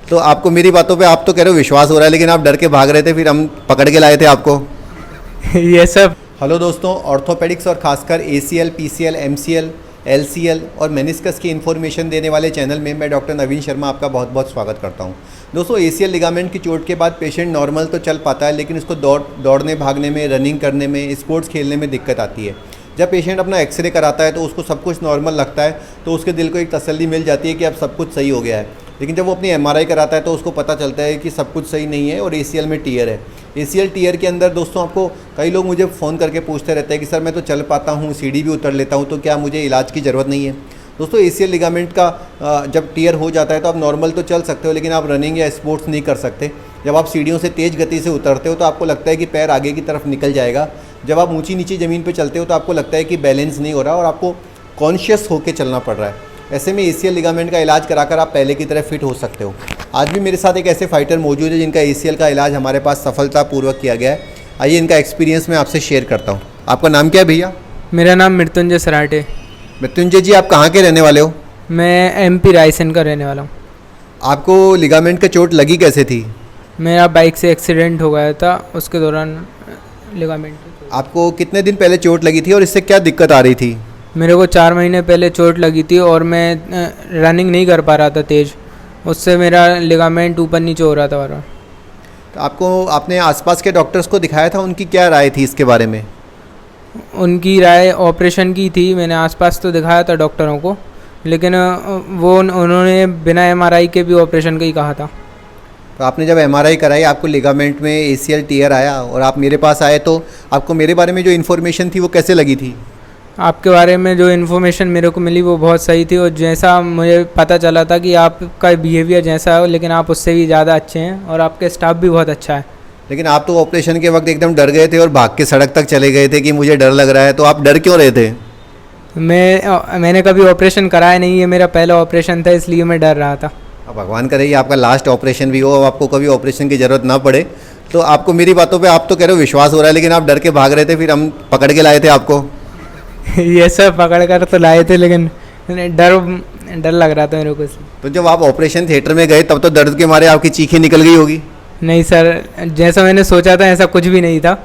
तो आपको मेरी बातों पे आप तो कह रहे हो विश्वास हो रहा है, लेकिन आप डर के भाग रहे थे, फिर हम पकड़ के लाए थे आपको। ये सब हेलो दोस्तों, ऑर्थोपेडिक्स और खासकर ACL, PCL, MCL, LCL और मेनिस्कस की इन्फॉर्मेशन देने वाले चैनल में मैं डॉक्टर नवीन शर्मा आपका बहुत बहुत स्वागत करता हूं। दोस्तों, ACL लिगामेंट की चोट के बाद पेशेंट नॉर्मल तो चल पाता है, लेकिन उसको दौड़ने भागने में, रनिंग करने में, स्पोर्ट्स खेलने में दिक्कत आती है। जब पेशेंट अपना एक्सरे कराता है तो उसको सब कुछ नॉर्मल लगता है, तो उसके दिल को एक तसल्ली मिल जाती है कि अब सब कुछ सही हो गया है। लेकिन जब वो अपनी MRI कराता है तो उसको पता चलता है कि सब कुछ सही नहीं है और ACL में टीयर है। ACL टीयर के अंदर दोस्तों, आपको कई लोग मुझे फ़ोन करके पूछते रहते हैं कि सर मैं तो चल पाता हूँ, सीढ़ी भी उतर लेता हूँ, तो क्या मुझे इलाज की ज़रूरत नहीं है? दोस्तों, ACL लिगामेंट का जब टीयर हो जाता है तो आप नॉर्मल तो चल सकते हो, लेकिन आप रनिंग या स्पोर्ट्स नहीं कर सकते। जब आप सीढ़ियों से तेज़ गति से उतरते हो तो आपको लगता है कि पैर आगे की तरफ निकल जाएगा। जब आप ऊंची नीची ज़मीन पे चलते हो तो आपको लगता है कि बैलेंस नहीं हो रहा और आपको कॉन्शियस होकर चलना पड़ रहा है। ऐसे में ACL लिगामेंट का इलाज कराकर आप पहले की तरह फिट हो सकते हो। आज भी मेरे साथ एक ऐसे फाइटर मौजूद है जिनका ACL का इलाज हमारे पास सफलतापूर्वक किया गया है। आइए इनका एक्सपीरियंस मैं आपसे शेयर करता हूँ। आपका नाम क्या है भैया? मेरा नाम मृत्युंजय सराटे। मृत्युंजय जी, आप कहाँ के रहने वाले हो? मैं MP रायसेन का रहने वाला हूँ। आपको लिगामेंट का चोट लगी कैसे थी? मेरा बाइक से एक्सीडेंट हो गया था, उसके दौरान लिगामेंट। आपको कितने दिन पहले चोट लगी थी और इससे क्या दिक्कत आ रही थी? मेरे को 4 महीने पहले चोट लगी थी और मैं रनिंग नहीं कर पा रहा था तेज़, उससे मेरा लिगामेंट ऊपर नीचे हो रहा था बार बार। तो आपने आसपास के डॉक्टर्स को दिखाया था, उनकी क्या राय थी इसके बारे में? उनकी राय ऑपरेशन की थी। मैंने आसपास तो दिखाया था डॉक्टरों को, लेकिन उन्होंने बिना MRI के भी ऑपरेशन का ही कहा था। तो आपने जब MRI कराई, आपको लिगामेंट में ACL टीयर आया और आप मेरे पास आए, तो आपको मेरे बारे में जो इन्फॉर्मेशन थी वो कैसे लगी थी? आपके बारे में जो इन्फॉर्मेशन मेरे को मिली वो बहुत सही थी, और जैसा मुझे पता चला था कि आपका बिहेवियर जैसा है, लेकिन आप उससे भी ज़्यादा अच्छे हैं और आपके स्टाफ भी बहुत अच्छा है। लेकिन आप तो ऑपरेशन के वक्त एकदम डर गए थे और भाग के सड़क तक चले गए थे कि मुझे डर लग रहा है, तो आप डर क्यों रहे थे? मैंने कभी ऑपरेशन कराया नहीं है, मेरा पहला ऑपरेशन था, इसलिए मैं डर रहा था। अब भगवान करे ये आपका लास्ट ऑपरेशन भी हो और आपको कभी ऑपरेशन की ज़रूरत ना पड़े। तो आपको मेरी बातों पे आप तो कह रहे हो विश्वास हो रहा है, लेकिन आप डर के भाग रहे थे, फिर हम पकड़ के लाए थे आपको। ये सब पकड़ कर तो लाए थे, लेकिन डर लग रहा था मेरे को। तो जब आप ऑपरेशन थिएटर में गए तब तो दर्द के मारे आपकी चीखें निकल गई होगी? नहीं सर, जैसा मैंने सोचा था ऐसा कुछ भी नहीं था।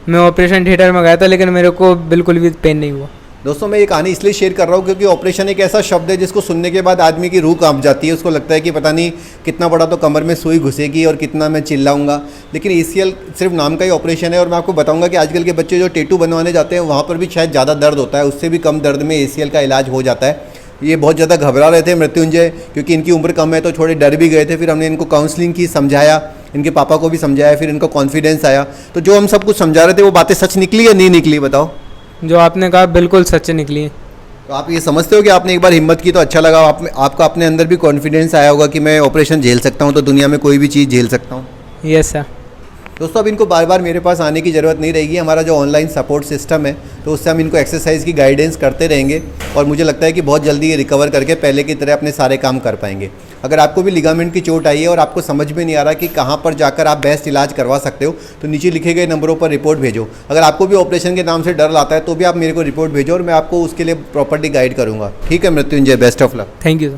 मैं ऑपरेशन थिएटर में गया था, लेकिन मेरे को बिल्कुल भी पेन नहीं हुआ। दोस्तों, मैं ये कहानी इसलिए शेयर कर रहा हूँ क्योंकि ऑपरेशन एक ऐसा शब्द है जिसको सुनने के बाद आदमी की रूह कांप जाती है। उसको लगता है कि पता नहीं कितना बड़ा तो कमर में सुई घुसेगी और कितना मैं चिल्लाऊंगा। लेकिन ACL सिर्फ नाम का ही ऑपरेशन है, और मैं आपको बताऊंगा कि आजकल के बच्चे जो टैटू बनवाने जाते हैं वहाँ पर भी शायद ज़्यादा दर्द होता है, उससे भी कम दर्द में ACL का इलाज हो जाता है। ये बहुत ज़्यादा घबरा रहे थे मृत्युंजय, क्योंकि इनकी उम्र कम है, तो थोड़े डर भी गए थे। फिर हमने इनको काउंसलिंग की, समझाया, इनके पापा को भी समझाया, फिर इनको कॉन्फिडेंस आया। तो जो हम सब कुछ समझा रहे थे वो बातें सच निकली या नहीं निकली, बताओ? जो आपने कहा बिल्कुल सच निकली। तो आप ये समझते हो कि आपने एक बार हिम्मत की तो अच्छा लगा, आपका अपने अंदर भी कॉन्फिडेंस आया होगा कि मैं ऑपरेशन झेल सकता हूँ, तो दुनिया में कोई भी चीज़ झेल सकता हूँ। Yes sir. दोस्तों, अब इनको बार बार मेरे पास आने की ज़रूरत नहीं रहेगी। हमारा जो ऑनलाइन सपोर्ट सिस्टम है, तो उससे हम इनको एक्सरसाइज की गाइडेंस करते रहेंगे और मुझे लगता है कि बहुत जल्दी ये रिकवर करके पहले की तरह अपने सारे काम कर पाएंगे। अगर आपको भी लिगामेंट की चोट आई है और आपको समझ में नहीं आ रहा कि कहाँ पर जाकर आप बेस्ट इलाज करवा सकते हो, तो नीचे लिखे गए नंबरों पर रिपोर्ट भेजो। अगर आपको भी ऑपरेशन के नाम से डर लाता है तो भी आप मेरे को रिपोर्ट भेजो और मैं आपको उसके लिए प्रॉपर्ली गाइड करूँगा। ठीक है Mrityunjay, best of luck. Thank you.